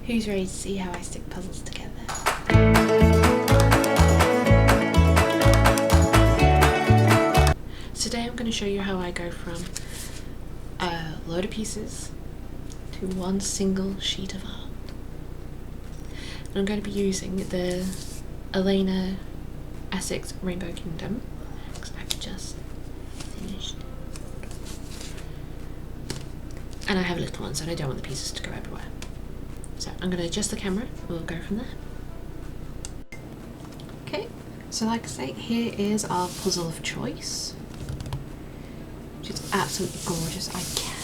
Who's ready to see how I stick puzzles together? Today I'm going to show you how I go from a load of pieces to one single sheet of art. And I'm going to be using the Elena Essex Rainbow Kingdom because I've just finished. And I have a little one, so I don't want the pieces to go everywhere. So I'm going to adjust the camera and we'll go from there. Okay, so like I say, here is our puzzle of choice, which is absolutely gorgeous. I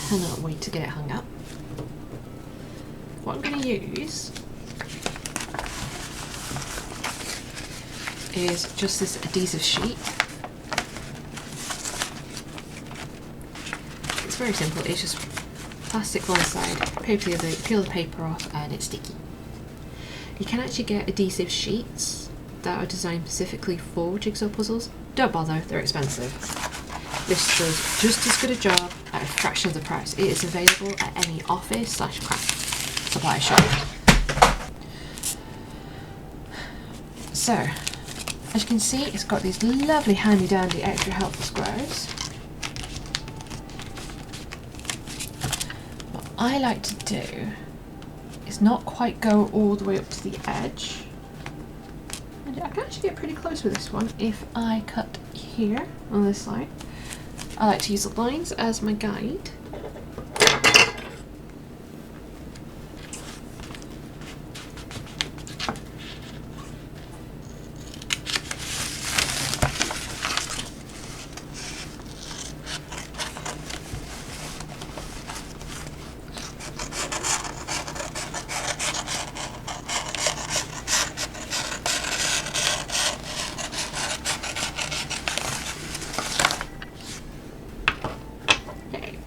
cannot wait to get it hung up. What I'm going to use is just this adhesive sheet. It's very simple, it's just plastic one side, paper the other, peel the paper off and it's sticky. You can actually get adhesive sheets that are designed specifically for jigsaw puzzles. Don't bother, they're expensive. This does just as good a job at a fraction of the price. It is available at any office/craft supply shop. So, as you can see, it's got these lovely handy dandy extra helpful squares. What I like to do is not quite go all the way up to the edge. And I can actually get pretty close with this one if I cut here on this side. I like to use the lines as my guide.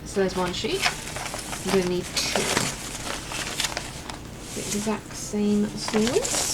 So there's one sheet. I'm going to need two. The exact same size.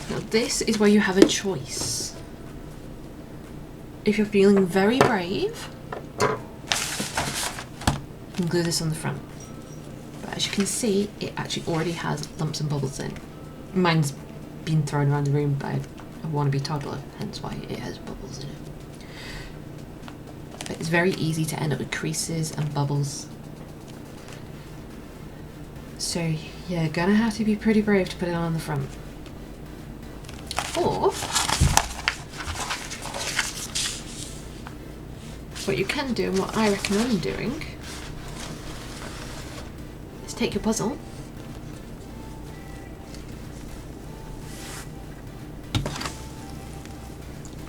Now this is where you have a choice. If you're feeling very brave, you can glue this on the front. But as you can see, it actually already has lumps and bubbles in. Mine's been thrown around the room by a wannabe toddler, hence why it has bubbles in it. But it's very easy to end up with creases and bubbles. So you're gonna have to be pretty brave to put it on the front. Or what you can do, and what I recommend doing, is take your puzzle,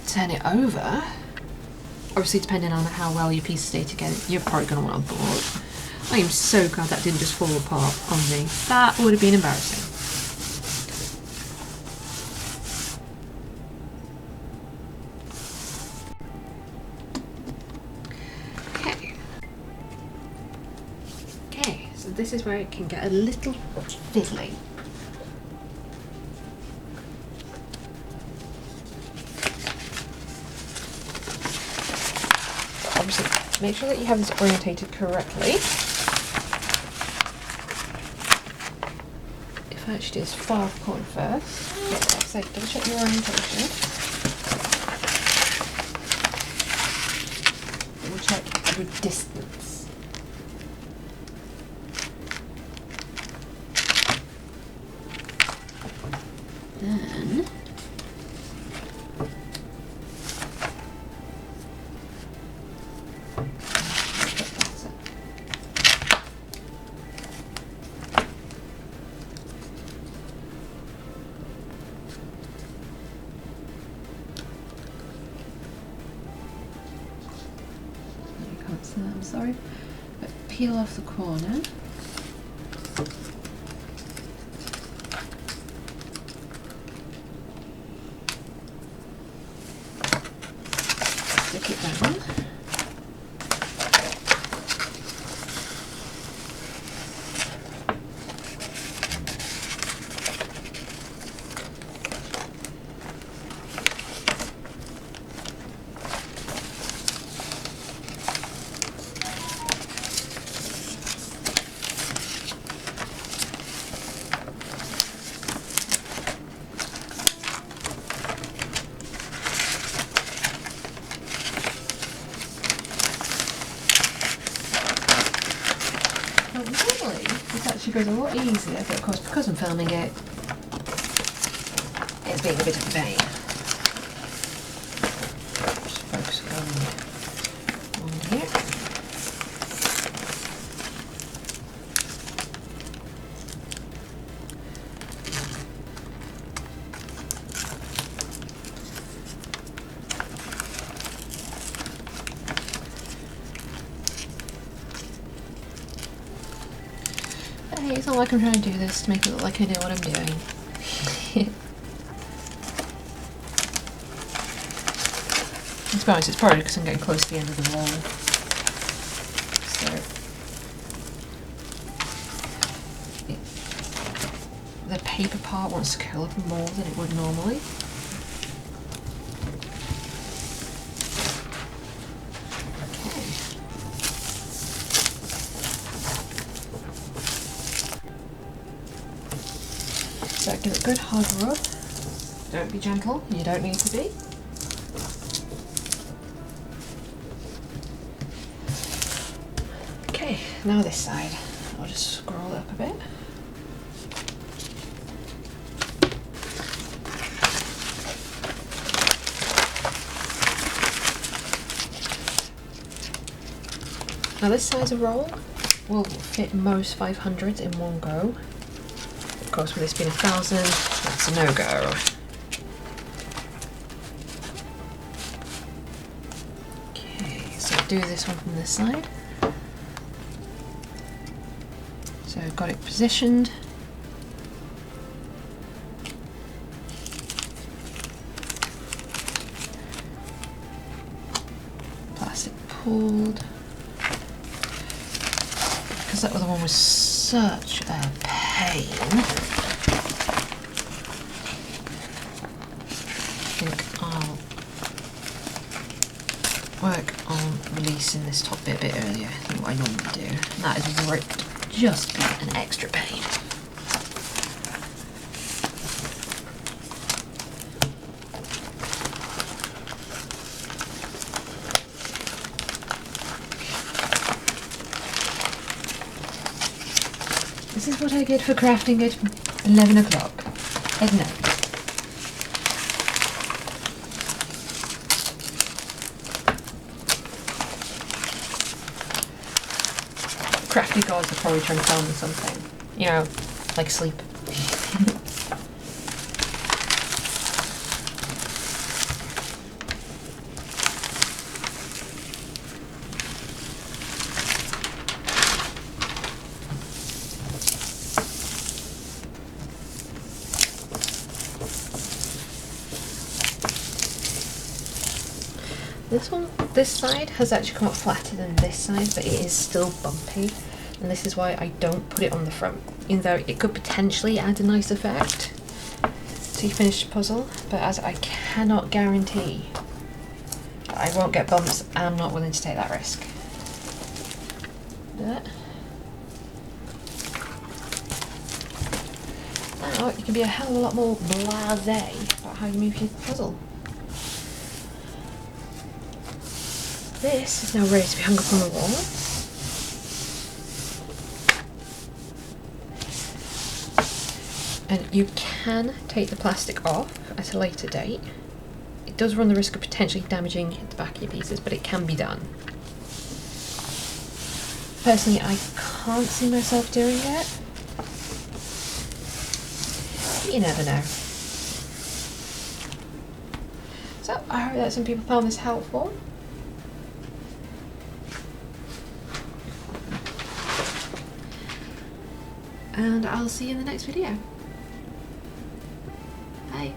turn it over. Obviously, depending on how well your pieces stay together, you're probably going to want a board. I am so glad that didn't just fall apart on me. That would have been embarrassing. So this is where it can get a little fiddly. Obviously, make sure that you have this orientated correctly. If I actually do this far off corner first, yeah, so double check your orientation. Double check your distance. Then I'm sorry, but peel off the corner. Stick it down. Normally, this actually goes a lot easier, but of course, because I'm filming it, it's being a bit of a pain. Just focus on here. Hey, it's not like I'm trying to do this to make it look like I know what I'm doing. To be honest, it's probably because I'm getting close to the end of the roll. So the paper part wants to curl up more than it would normally. So give it a good hard rub. Don't be gentle, you don't need to be. Okay, now this side. I'll just scroll it up a bit. Now this size of roll will fit most 500s in one go. Of course, with this being 1,000, that's a no-go. Okay, so do this one from this side. So I've got it positioned. Plastic pulled. Because that other one was such a pain. I think I'll work on releasing this top bit a bit earlier than what I normally do. And that is where it just be an extra pain. This is what I get for crafting at 11 o'clock at night. Crafty gods are probably trying to tell me something. You know, like sleep. This side has actually come up flatter than this side, but it is still bumpy, and this is why I don't put it on the front, even though it could potentially add a nice effect to your finished puzzle, but as I cannot guarantee that I won't get bumps, I'm not willing to take that risk. But now you can be a hell of a lot more blasé about how you move your puzzle. This is now ready to be hung up on the wall. And you can take the plastic off at a later date. It does run the risk of potentially damaging the back of your pieces, but it can be done. Personally, I can't see myself doing it. You never know. So I hope that some people found this helpful. and I'll see you in the next video. Bye.